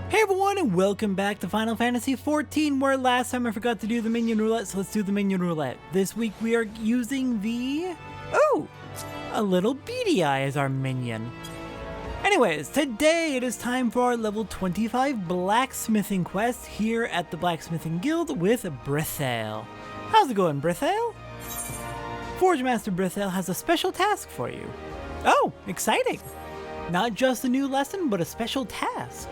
Hey everyone, and welcome back to Final Fantasy XIV, where last time I forgot to do the minion roulette, so let's do the minion roulette. This week we are using a little beady eye as our minion. Anyways, today it is time for our level 25 blacksmithing quest here at the Blacksmithing Guild with Brithale. How's it going, Brithale? Forge Master Brithale has a special task for you. Oh, exciting! Not just a new lesson, but a special task.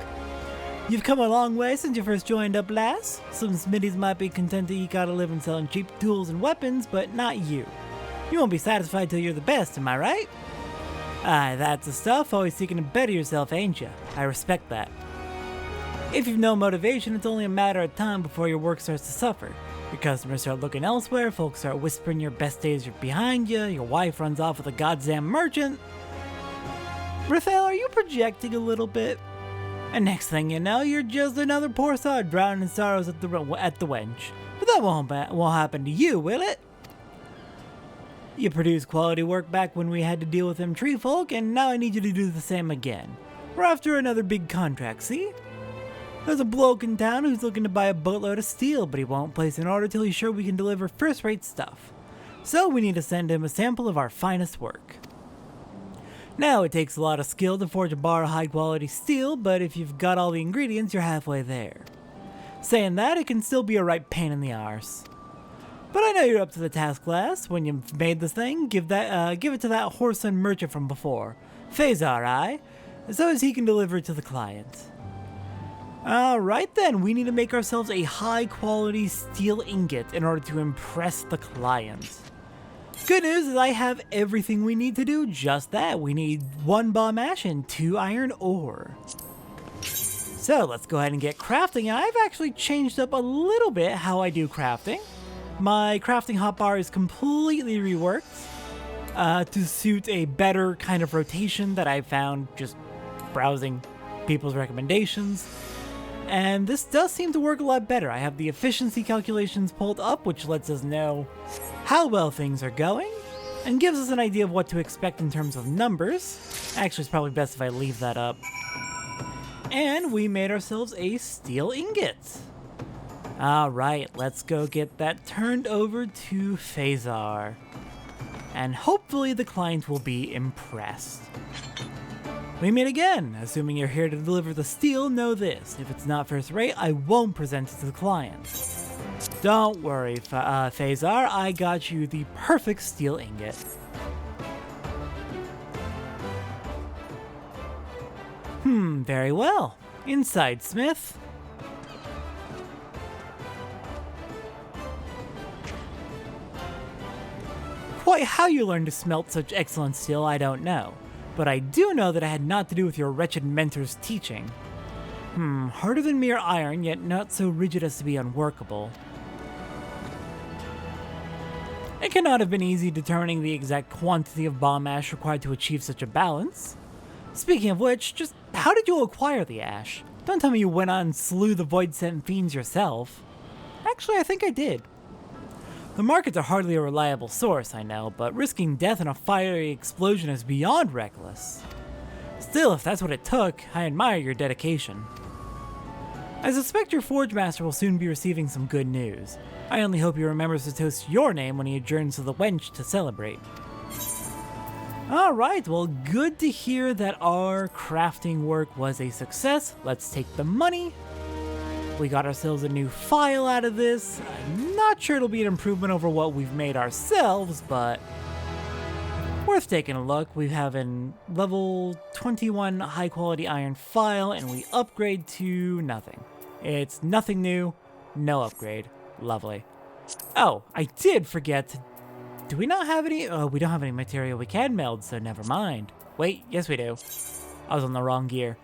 You've come a long way since you first joined up last. Some smithies might be content to eke out a living selling cheap tools and weapons, but not you. You won't be satisfied till you're the best, am I right? Aye, that's the stuff, always seeking to better yourself, ain't ya? I respect that. If you've no motivation, it's only a matter of time before your work starts to suffer. Your customers start looking elsewhere, folks start whispering your best days are behind you, your wife runs off with a goddamn merchant. Brithale, are you projecting a little bit? And next thing you know, you're just another poor sod drowning in sorrows at the wench. But that won't happen to you, will it? You produced quality work back when we had to deal with them tree folk, and now I need you to do the same again. We're after another big contract, see? There's a bloke in town who's looking to buy a boatload of steel, but he won't place an order till he's sure we can deliver first-rate stuff. So we need to send him a sample of our finest work. Now, it takes a lot of skill to forge a bar of high-quality steel, but if you've got all the ingredients, you're halfway there. Saying that, it can still be a right pain in the arse. But I know you're up to the task, lass. When you've made this thing, give it to that whoreson merchant from before. Phasar, aye? So as he can deliver it to the client. Alright then, we need to make ourselves a high-quality steel ingot in order to impress the client. Good news is I have everything we need to do just that. We need 1 bomb ash and 2 iron ore. So let's go ahead and get crafting. I've actually changed up a little bit how I do crafting. My crafting hotbar is completely reworked to suit a better kind of rotation that I found just browsing people's recommendations. And this does seem to work a lot better. I have the efficiency calculations pulled up, which lets us know how well things are going, and gives us an idea of what to expect in terms of numbers. Actually, it's probably best if I leave that up. And we made ourselves a steel ingot. Alright, let's go get that turned over to Phasar. And hopefully the client will be impressed. We meet again. Assuming you're here to deliver the steel, know this. If it's not first rate, I won't present it to the client. Don't worry, Phasar, I got you the perfect steel ingot. Very well. Inside, Smith. Quite how you learned to smelt such excellent steel, I don't know. But I do know that it had naught to do with your wretched mentor's teaching. Harder than mere iron, yet not so rigid as to be unworkable. It cannot have been easy determining the exact quantity of bomb ash required to achieve such a balance. Speaking of which, just how did you acquire the ash? Don't tell me you went on and slew the void-sent fiends yourself. Actually, I think I did. The markets are hardly a reliable source, I know, but risking death in a fiery explosion is beyond reckless. Still, if that's what it took, I admire your dedication. I suspect your Forge Master will soon be receiving some good news. I only hope he remembers to toast your name when he adjourns to the wench to celebrate. Alright, well, good to hear that our crafting work was a success. Let's take the money. We got ourselves a new file out of this. I'm not sure it'll be an improvement over what we've made ourselves, but worth taking a look. We have a level 21 high quality iron file, and we upgrade to nothing. It's nothing new, no upgrade. Lovely. Oh, I did forget. Do we not have any? Oh, we don't have any material we can meld, so never mind. Wait, yes we do. I was on the wrong gear.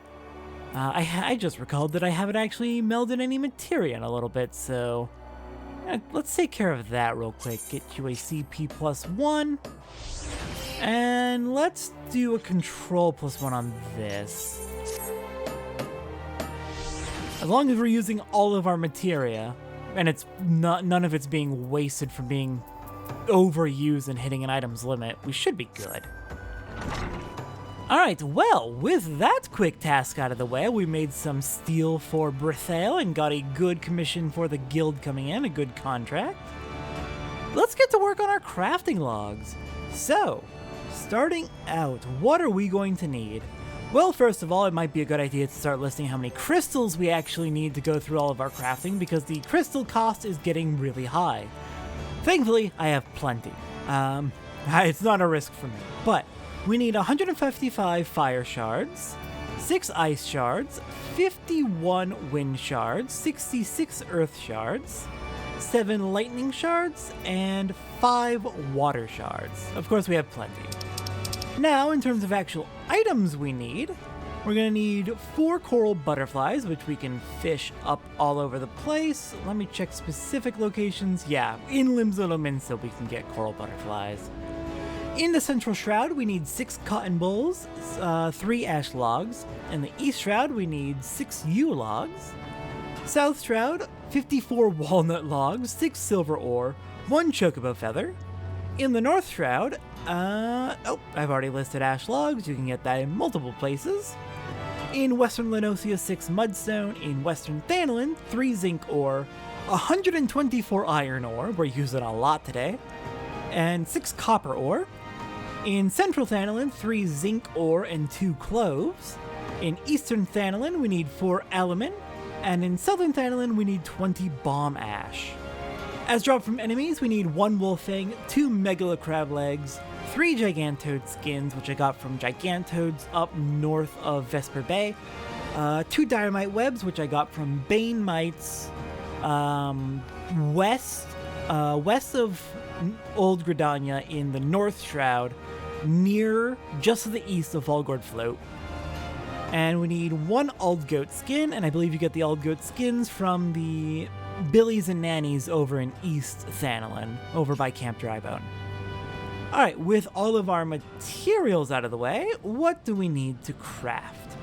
I just recalled that I haven't actually melded any materia in a little bit, so let's take care of that real quick. Get you a CP +1, and let's do a control +1 on this. As long as we're using all of our materia, and it's none of it's being wasted from being overused and hitting an item's limit, we should be good. Alright, well, with that quick task out of the way, we made some steel for Brithale and got a good commission for the guild coming in, a good contract. Let's get to work on our crafting logs. So, starting out, what are we going to need? Well, first of all, it might be a good idea to start listing how many crystals we actually need to go through all of our crafting, because the crystal cost is getting really high. Thankfully, I have plenty. It's not a risk for me, but we need 155 fire shards, 6 ice shards, 51 wind shards, 66 earth shards, 7 lightning shards, and 5 water shards. Of course, we have plenty. Now, in terms of actual items we need, we're going to need 4 coral butterflies, which we can fish up all over the place. Let me check specific locations. Yeah, in Limsolominso we can get coral butterflies. In the Central Shroud, we need 6 cotton bowls, 3 ash logs. In the East Shroud, we need 6 yew logs. South Shroud, 54 walnut logs, 6 silver ore, 1 chocobo feather. In the North Shroud, I've already listed ash logs. You can get that in multiple places. In Western Lenosia, 6 mudstone. In Western Thanolin, 3 zinc ore, 124 iron ore. We're using a lot today. And 6 copper ore. In Central Thanolin, 3 zinc ore and 2 cloves. In Eastern Thanolin, we need 4 alumine. And in Southern Thanolin, we need 20 bomb ash. As dropped from enemies, we need 1 wolf fang, 2 megala crab legs, 3 gigantoad skins, which I got from gigantoads up north of Vesper Bay, 2 dynamite webs, which I got from Bane mites west of Old Gridania in the North Shroud, near just to the east of Volgord Float. And we need 1 old goat skin, and I believe you get the old goat skins from the Billies and Nannies over in East Thanolin, over by Camp Drybone. Alright, with all of our materials out of the way, what do we need to craft?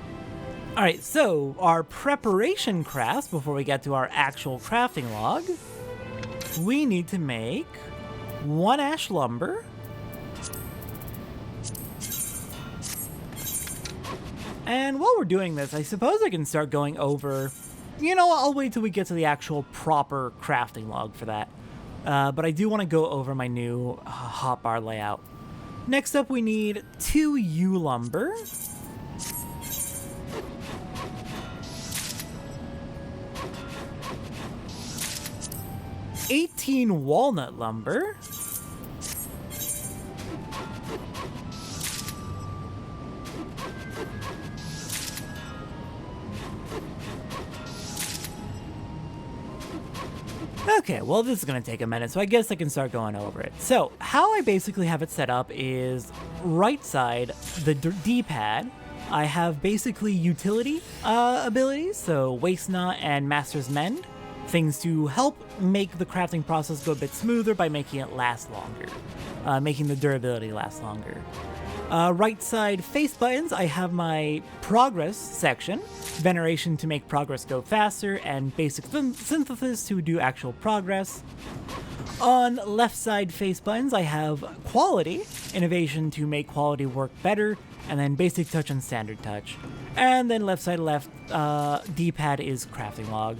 Alright, so our preparation crafts, before we get to our actual crafting log, we need to make 1 ash lumber, and while we're doing this, I suppose I can start going over, I'll wait till we get to the actual proper crafting log for that. But I do want to go over my new hotbar layout. Next up, we need 2 yew lumber, 18 walnut lumber, 'Okay, well this is going to take a minute, so I guess I can start going over it. So, how I basically have it set up is right side, the D-pad, I have basically utility abilities, so Waste Not and Master's Mend, things to help make the crafting process go a bit smoother by making it last longer, making the durability last longer. Right side face buttons, I have my progress section, veneration to make progress go faster, and basic synthesis to do actual progress. On left side face buttons, I have quality, innovation to make quality work better, and then basic touch and standard touch. And then left side left D-pad is crafting log.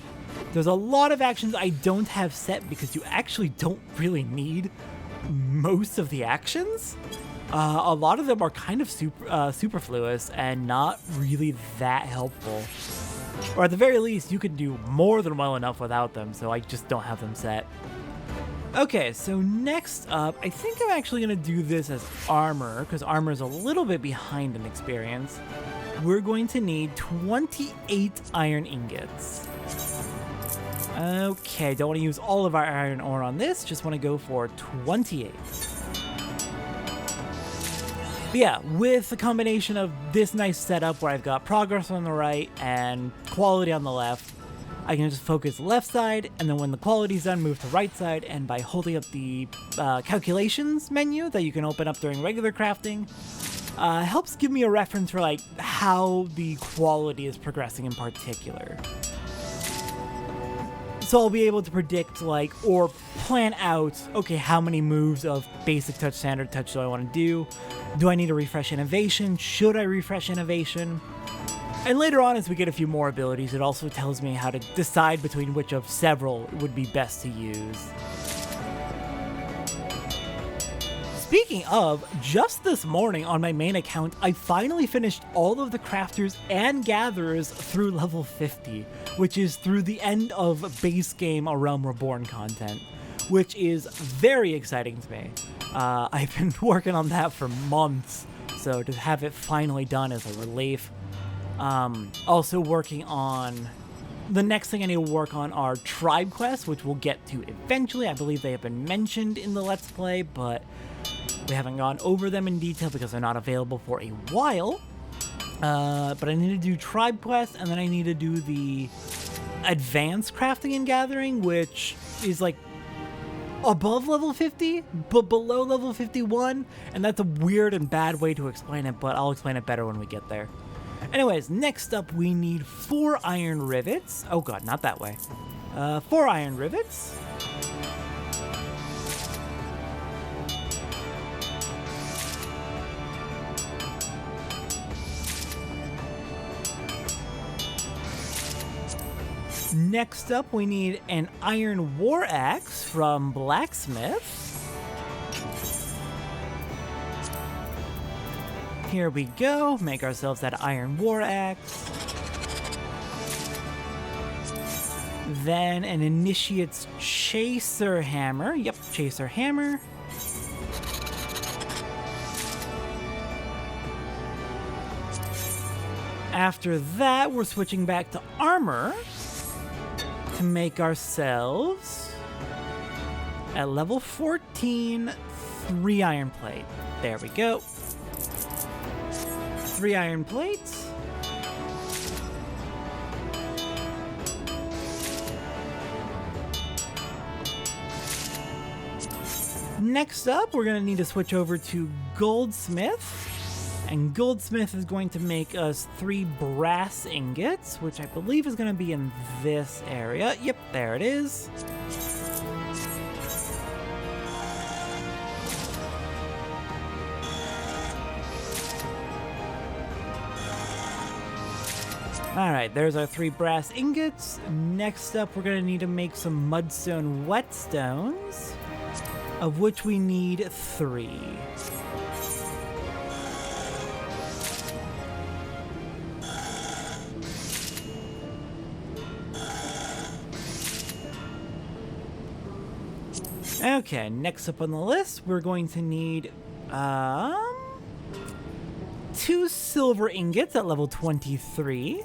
There's a lot of actions I don't have set because you actually don't really need most of the actions. A lot of them are kind of superfluous and not really that helpful. Or at the very least, you could do more than well enough without them, so I just don't have them set. Okay, so next up, I think I'm actually going to do this as armor, because armor is a little bit behind in experience. We're going to need 28 iron ingots. Okay, don't want to use all of our iron ore on this, just want to go for 28. But yeah, with the combination of this nice setup where I've got progress on the right and quality on the left, I can just focus left side, and then when the quality's done, move to right side, and by holding up the calculations menu that you can open up during regular crafting, helps give me a reference for like how the quality is progressing in particular. So I'll be able to predict, like, or plan out, okay, how many moves of basic touch, standard touch do I want to do? Do I need to refresh innovation? Should I refresh innovation? And later on, as we get a few more abilities, it also tells me how to decide between which of several would be best to use. Speaking of, just this morning on my main account, I finally finished all of the crafters and gatherers through level 50, which is through the end of base game A Realm Reborn content, which is very exciting to me. I've been working on that for months, so to have it finally done is a relief. Also working on... The next thing I need to work on are tribe quests, which we'll get to eventually. I believe they have been mentioned in the Let's Play, but we haven't gone over them in detail because they're not available for a while. But I need to do tribe quests, and then I need to do the advanced crafting and gathering, which is like above level 50, but below level 51. And that's a weird and bad way to explain it, but I'll explain it better when we get there. Anyways, next up we need 4 iron rivets. Oh god, not that way. 4 iron rivets. Next up we need an iron war axe from Blacksmith. Here we go, make ourselves that iron war axe. Then an initiate's chaser hammer. Yep, chaser hammer. After that, we're switching back to armor to make ourselves, at level 14, 3 iron plate. There we go. 3 iron plates. Next up, we're going to need to switch over to Goldsmith. And Goldsmith is going to make us 3 brass ingots, which I believe is going to be in this area. Yep, there it is. Alright, there's our 3 brass ingots. Next up, we're going to need to make some mudstone whetstones, of which we need 3. Okay, next up on the list, we're going to need 2 silver ingots at level 23.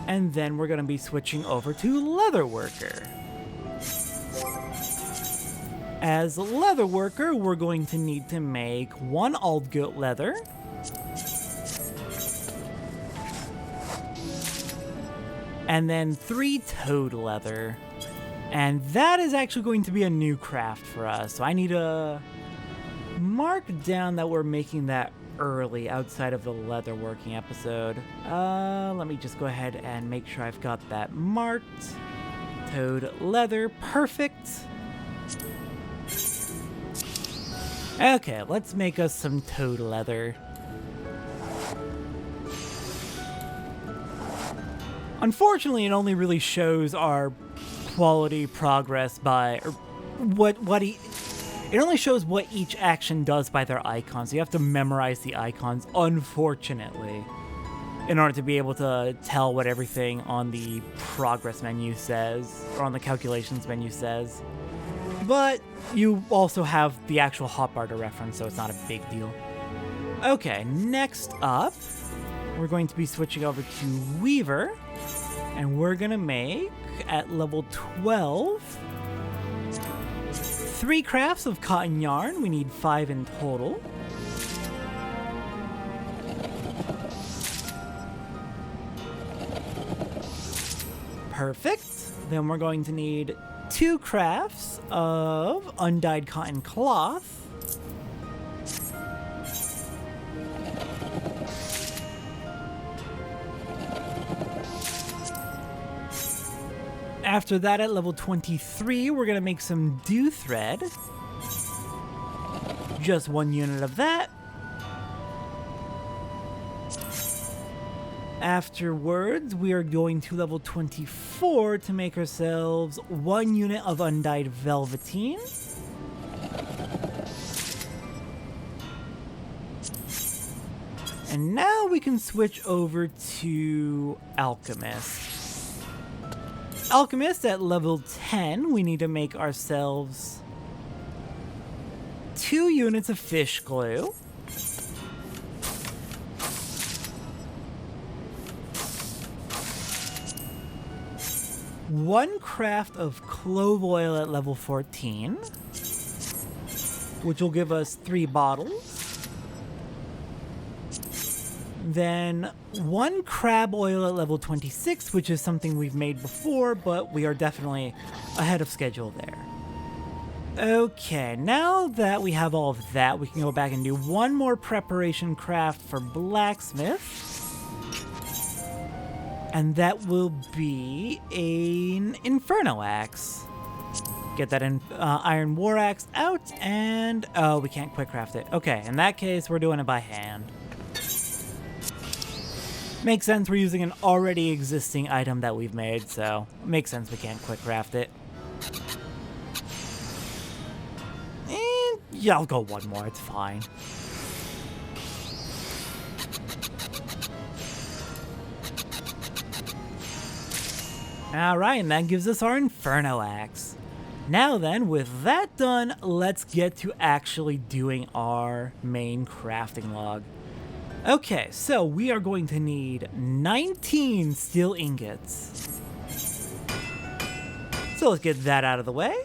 And then we're going to be switching over to Leatherworker. As Leatherworker, we're going to need to make 1 old goat leather, and then 3 toad leather. And that is actually going to be a new craft for us. So I need to mark down that we're making that early outside of the leatherworking episode. Let me just go ahead and make sure I've got that marked. Toad leather, perfect. Okay, let's make us some toad leather. Unfortunately, it only really shows our quality progress by, or it only shows what each action does by their icons. So you have to memorize the icons, unfortunately, in order to be able to tell what everything on the progress menu says, or on the calculations menu says. But you also have the actual hotbar to reference, so it's not a big deal. Okay, next up, we're going to be switching over to Weaver, and we're gonna make, at level 12, 3 crafts of cotton yarn. We need 5 in total. Perfect. Then we're going to need 2 crafts of undyed cotton cloth. After that, at level 23, we're gonna make some dew thread. Just 1 unit of that. Afterwards, we are going to level 24 to make ourselves 1 unit of undyed velveteen. And now we can switch over to Alchemist. Alchemist at level 10, we need to make ourselves 2 units of fish glue. One craft of clove oil at level 14, which will give us 3 bottles. Then 1 crab oil at level 26, which is something we've made before, but we are definitely ahead of schedule there. Okay, now that we have all of that, we can go back and do 1 more preparation craft for Blacksmith. And that will be an Inferno Axe. Get that Iron War Axe out, and oh, we can't quick craft it. Okay, in that case, we're doing it by hand. Makes sense, we're using an already existing item that we've made, so makes sense we can't quick craft it. And yeah, I'll go 1 more, it's fine. Alright, and that gives us our Inferno Axe. Now then, with that done, let's get to actually doing our main crafting log. Okay, so we are going to need 19 steel ingots. So let's get that out of the way.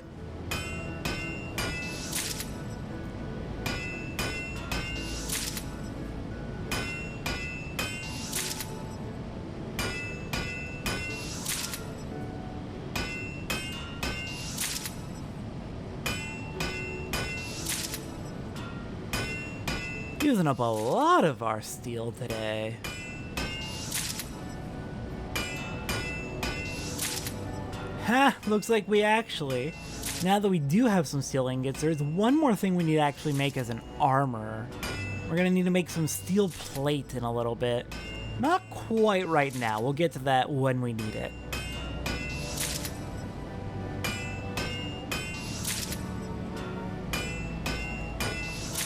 Using up a lot of our steel today. Ha! Looks like we actually, now that we do have some steel ingots, there's 1 more thing we need to actually make as an armor. We're gonna need to make some steel plate in a little bit. Not quite right now, we'll get to that when we need it.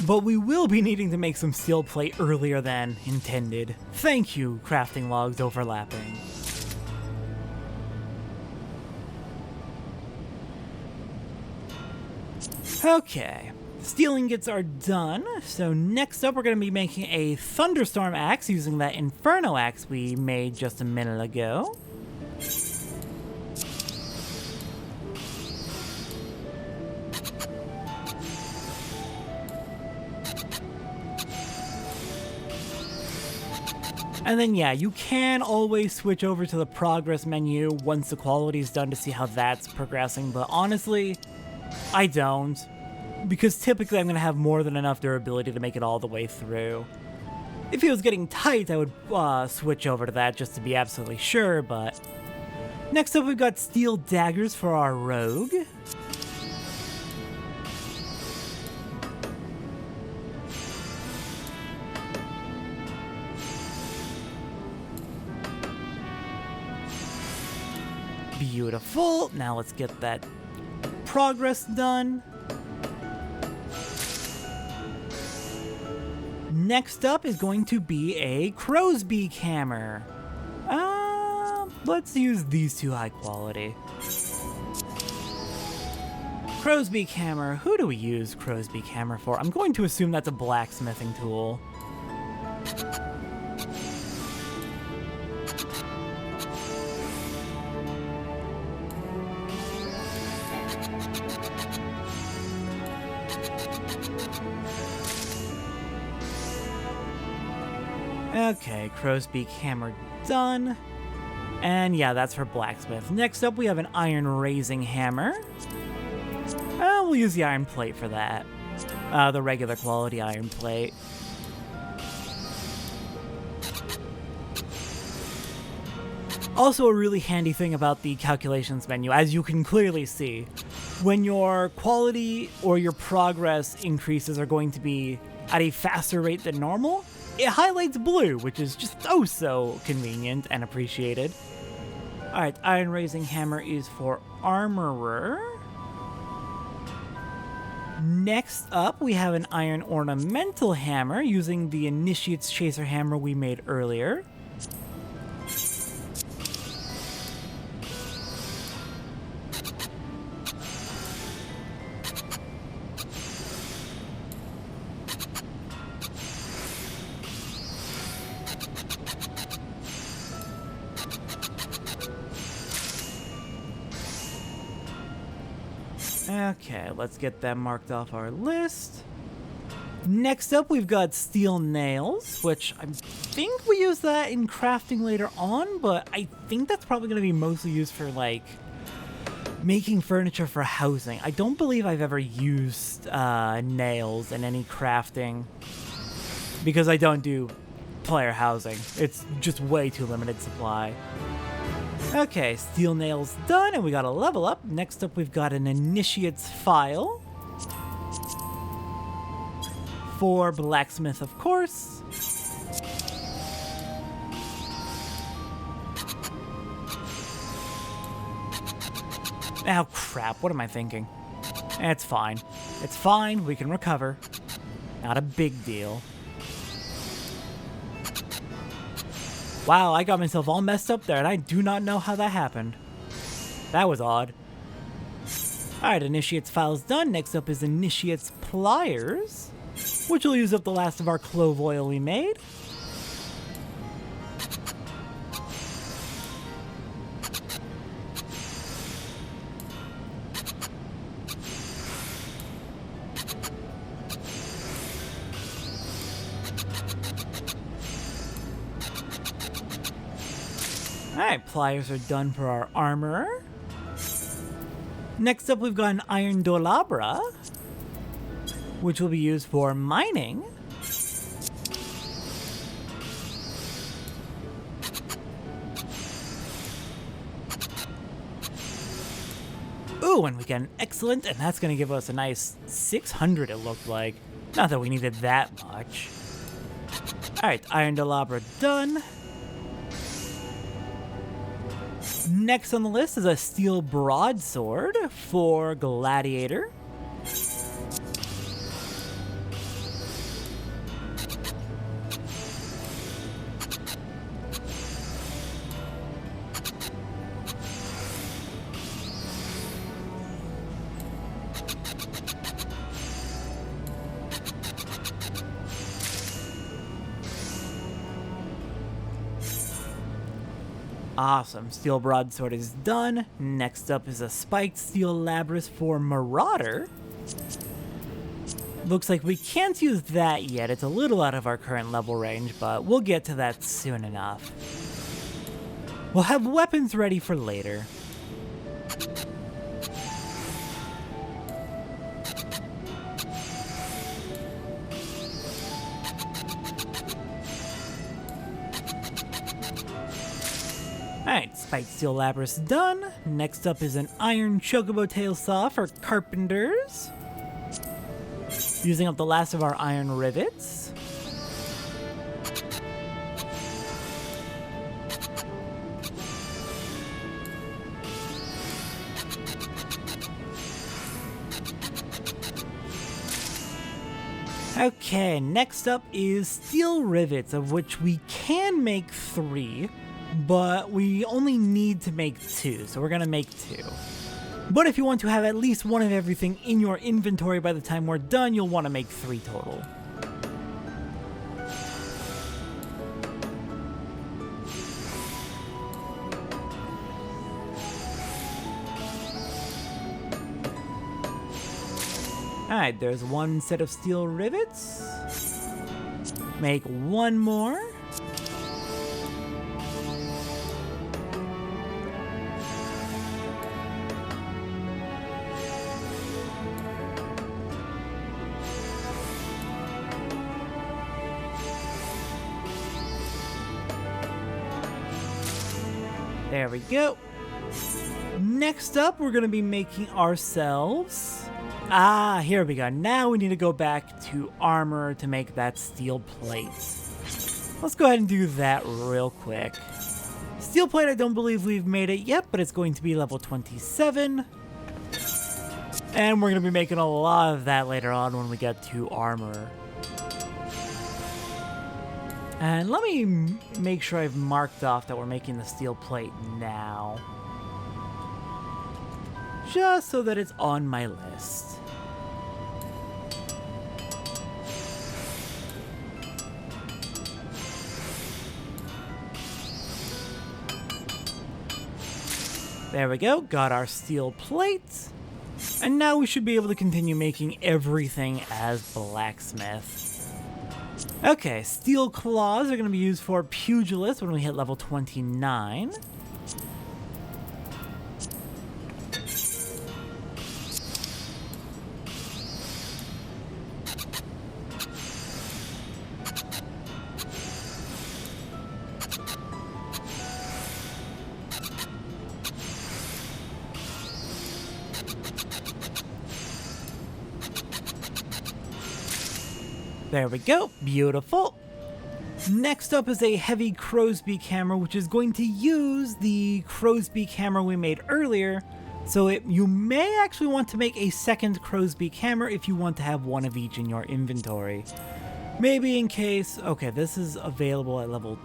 But we will be needing to make some steel plate earlier than intended. Thank you, crafting logs overlapping. Okay, steel ingots are done, so next up we're going to be making a thunderstorm axe using that Inferno axe we made just a minute ago. And then yeah, you can always switch over to the progress menu once the quality is done to see how that's progressing, but honestly, I don't. Because typically I'm going to have more than enough durability to make it all the way through. If it was getting tight, I would switch over to that just to be absolutely sure, but... Next up we've got steel daggers for our rogue. Beautiful. Now let's get that progress done. Next up is going to be a crow's beak hammer. Let's use these 2 high quality. Crow's beak hammer. Who do we use crow's beak hammer for? I'm going to assume that's a blacksmithing tool. Okay, crow's beak hammer done. And yeah, that's for blacksmith. Next up, we have an iron raising hammer. We'll use the iron plate for that. The regular quality iron plate. Also, a really handy thing about the calculations menu, as you can clearly see, when your quality or your progress increases are going to be at a faster rate than normal, it highlights blue, which is just oh so convenient and appreciated. Alright, Iron Raising Hammer is for Armorer. Next up, we have an Iron Ornamental Hammer using the Initiate's Chaser Hammer we made earlier. Okay, let's get that marked off our list. Next up, we've got Steel Nails, which I think we use that in crafting later on, but I think that's probably going to be mostly used for, like, making furniture for housing. I don't believe I've ever used nails in any crafting, because I don't do player housing. It's just way too limited supply. Okay, Steel Nails done, and we got a level up. Next up, we've got an Initiate's File. For Blacksmith, of course. Oh, crap. What am I thinking? It's fine. It's fine. We can recover. Not a big deal. Wow, I got myself all messed up there, and I do not know how that happened. That was odd. Alright, Initiate's File's done. Next up is Initiate's Pliers, which will use up the last of our clove oil we made. Alright, pliers are done for our armorer. Next up, we've got an iron dolabra, which will be used for mining. Ooh, and we get an excellent, and that's going to give us a nice 600, it looked like. Not that we needed that much. Alright, iron dolabra done. Next on the list is a steel broadsword for Gladiator. Awesome, steel broadsword is done. Next up is a spiked steel labrys for Marauder. Looks like we can't use that yet. It's a little out of our current level range, but we'll get to that soon enough. We'll have weapons ready for later. Alright, spiked steel labrys done. Next up is an iron chocobo tail saw for carpenters. Using up the last of our iron rivets. Okay, next up is steel rivets, of which we can make 3. But we only need to make 2, so we're gonna make 2. But if you want to have at least one of everything in your inventory by the time we're done, you'll want to make 3 total. Alright, there's 1 set of steel rivets. Make 1 more. There we go. Next up, we're going to be making ourselves... here we go. Now we need to go back to armor to make that steel plate. Let's go ahead and do that real quick. Steel plate, I don't believe we've made it yet, but it's going to be level 27. And we're going to be making a lot of that later on when we get to armor. And let me make sure I've marked off that we're making the steel plate now. Just so that it's on my list. There we go, got our steel plate. And now we should be able to continue making everything as Blacksmith. Okay, steel claws are going to be used for pugilist when we hit level 29. There we go, beautiful. Next up is a heavy crow's beak hammer, which is going to use the crow's beak hammer we made earlier. So you may actually want to make a second crow's beak hammer if you want to have one of each in your inventory. Maybe in case, okay, this is available at level,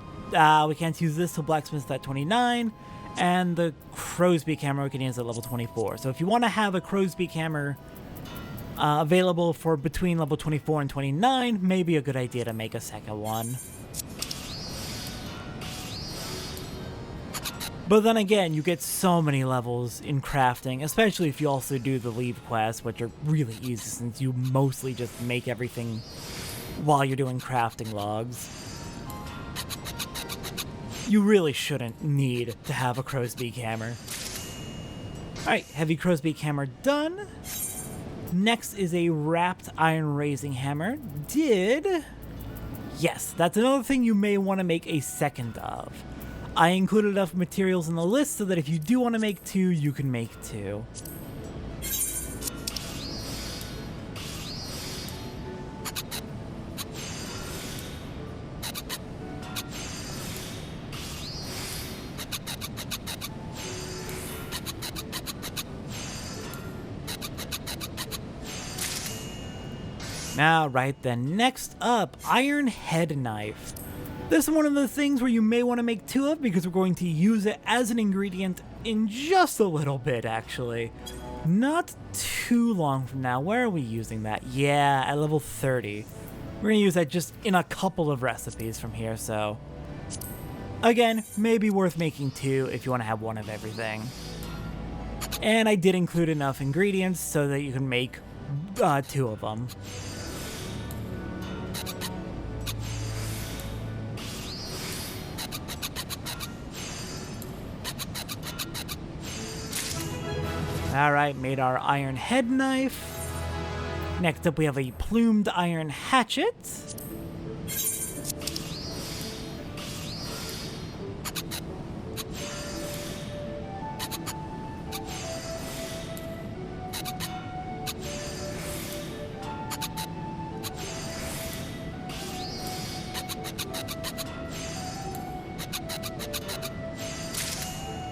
we can't use this till Blacksmith at 29, and the crow's beak hammer we can use at level 24. So if you want to have a crow's beak hammer available for between level 24 and 29, maybe a good idea to make a second one. But then again, you get so many levels in crafting, especially if you also do the leave quests, which are really easy since you mostly just make everything while you're doing crafting logs. You really shouldn't need to have a crow's beak hammer. Alright, heavy crow's beak hammer done. Next is a wrapped iron raising hammer. Yes, that's another thing you may want to make a second of. I included enough materials in the list so that if you do want to make two, you can make two. Alright then, next up, iron head knife. This is one of the things where you may want to make two of because we're going to use it as an ingredient in just a little bit, actually. Not too long from now. Where are we using that? Yeah, at level 30. We're going to use that just in a couple of recipes from here, so... Again, maybe worth making two if you want to have one of everything. And I did include enough ingredients so that you can make two of them. Alright, made our iron head knife. Next up we have a plumed iron hatchet.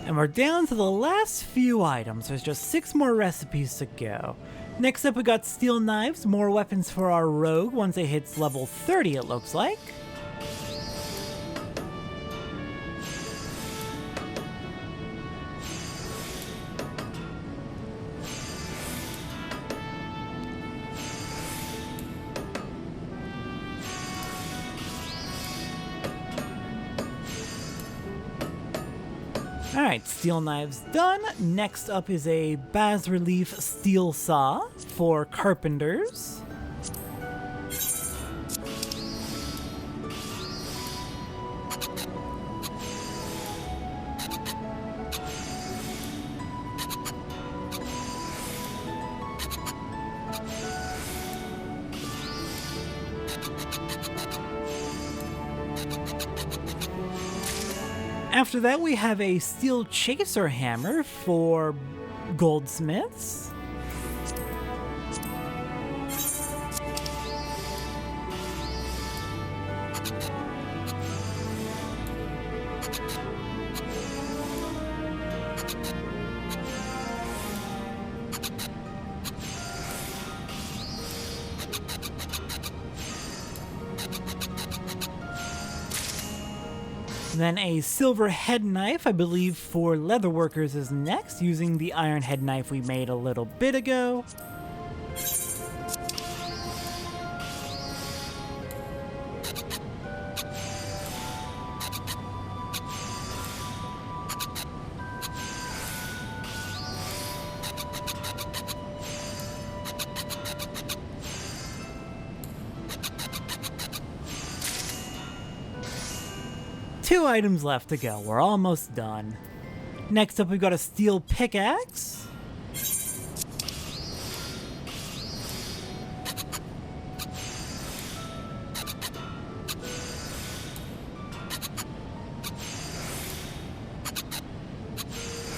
And we're down to the last few items. There's just 6 more recipes to go. Next up we got steel knives, more weapons for our rogue once it hits level 30 it looks like. Alright, steel knives done. Next up is a bas-relief steel saw for carpenters. After that, we have a steel chaser hammer for goldsmiths. Then a silver head knife, I believe, for leatherworkers is next, using the iron head knife we made a little bit ago. Two items left to go. We're almost done. Next up, we've got a steel pickaxe.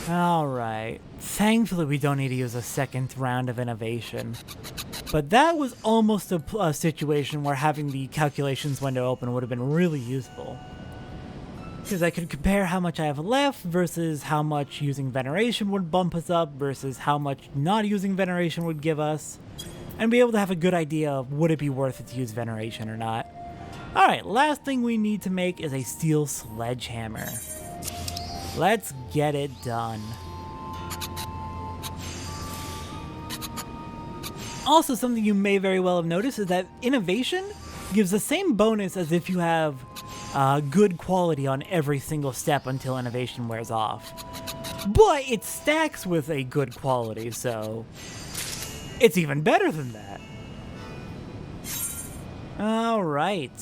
Alright. Thankfully, we don't need to use a second round of innovation. But that was almost a situation where having the calculations window open would have been really useful. Because I could compare how much I have left versus how much using veneration would bump us up versus how much not using veneration would give us, and be able to have a good idea of would it be worth it to use veneration or not. Alright, last thing we need to make is a steel sledgehammer. Let's get it done. Also, something you may very well have noticed is that innovation gives the same bonus as if you have good quality on every single step until innovation wears off. But it stacks with a good quality, so it's even better than that. Alright.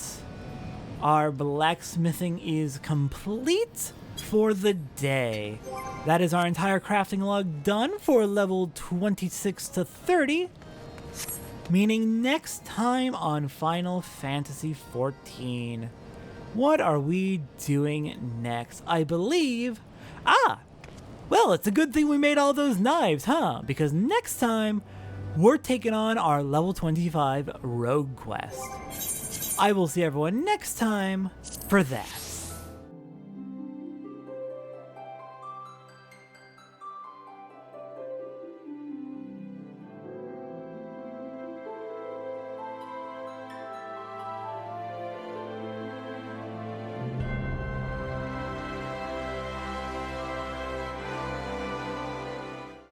Our blacksmithing is complete for the day. That is our entire crafting log done for level 26 to 30. Meaning next time on Final Fantasy XIV. What are we doing next? I believe... well, it's a good thing we made all those knives, huh? Because next time, we're taking on our level 25 rogue quest. I will see everyone next time for that.